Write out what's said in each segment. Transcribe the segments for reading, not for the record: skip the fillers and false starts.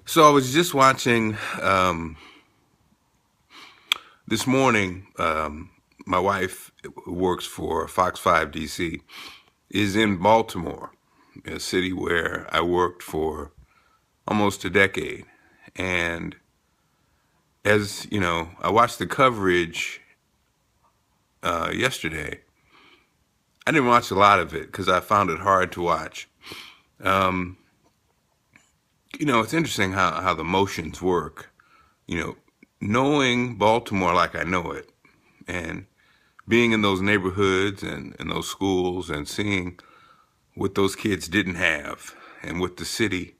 So I was just watching this morning. My wife who works for Fox 5 DC, is in Baltimore, a city where I worked for almost a decade. And as you know, I watched the coverage yesterday. I didn't watch a lot of it because I found it hard to watch. Um, it's interesting how the motions work. You know, knowing Baltimore like I know it, and being in those neighborhoods and those schools and seeing what those kids didn't have and what the city,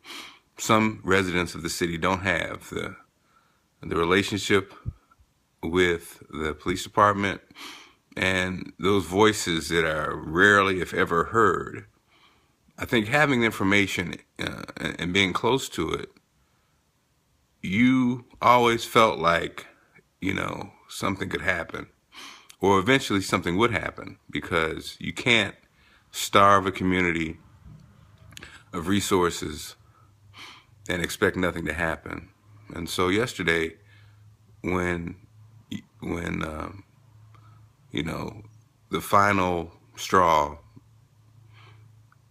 some residents of the city don't have, the relationship with the police department and those voices that are rarely, if ever, heard. I think having the information and being close to it, you always felt like, something could happen, or eventually something would happen, because you can't starve a community of resources and expect nothing to happen. And so yesterday, when when the final straw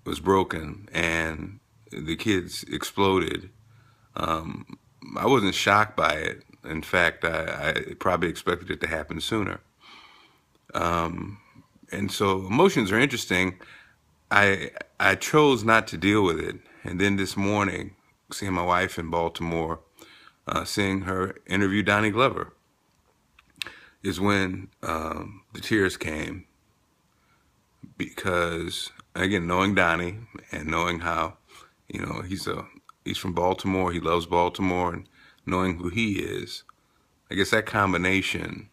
was broken and the kids exploded, I wasn't shocked by it. In fact, I probably expected it to happen sooner. And so emotions are interesting. I chose not to deal with it. And then this morning, seeing my wife in Baltimore, seeing her interview Donnie Glover, is when the tears came. Because again, knowing Donnie and knowing how, he's from Baltimore, he loves Baltimore, and knowing who he is, I guess that combination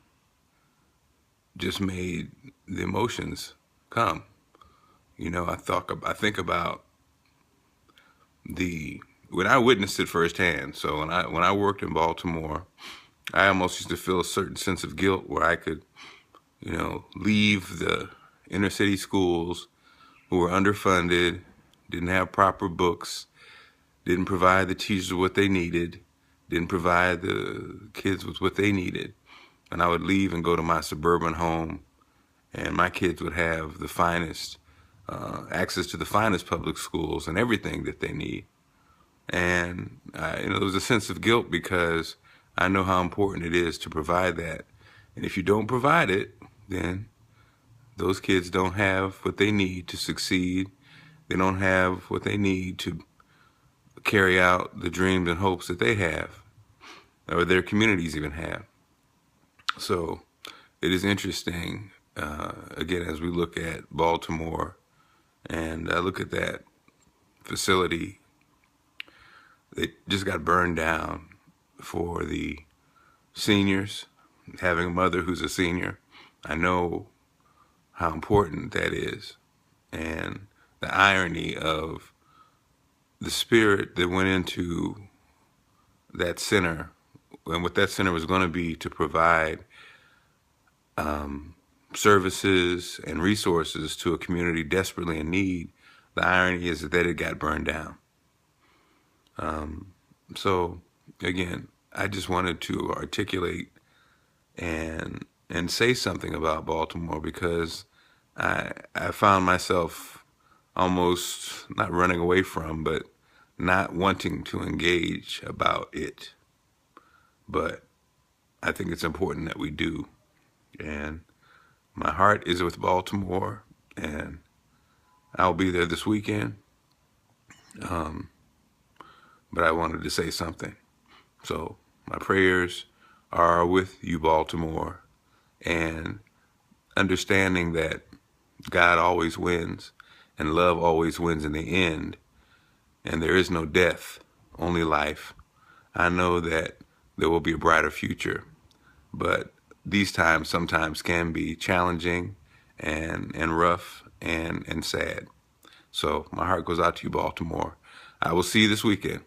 just made the emotions come. I think about when I witnessed it firsthand. So when I worked in Baltimore, I almost used to feel a certain sense of guilt where I could, leave the inner city schools who were underfunded, didn't have proper books, didn't provide the teachers what they needed, didn't provide the kids with what they needed. And I would leave and go to my suburban home, and my kids would have the finest, access to the finest public schools and everything that they need. And, there was a sense of guilt because I know how important it is to provide that. And if you don't provide it, then those kids don't have what they need to succeed. They don't have what they need to carry out the dreams and hopes that they have, or their communities even have. So it is interesting, again, as we look at Baltimore and I look at that facility that just got burned down for the seniors, having a mother who's a senior. I know how important that is, and the irony of the spirit that went into that center and what that center was going to be to provide services and resources to a community desperately in need. The irony is that it got burned down. So again, I just wanted to articulate and say something about Baltimore, because I found myself almost not running away from, but not wanting to engage about it. But I think it's important that we do. And my heart is with Baltimore, and I'll be there this weekend. But I wanted to say something. So my prayers are with you, Baltimore, and understanding that God always wins and love always wins in the end, and there is no death, only life. I know that there will be a brighter future, but these times sometimes can be challenging and rough and sad. So my heart goes out to you, Baltimore. I will see you this weekend.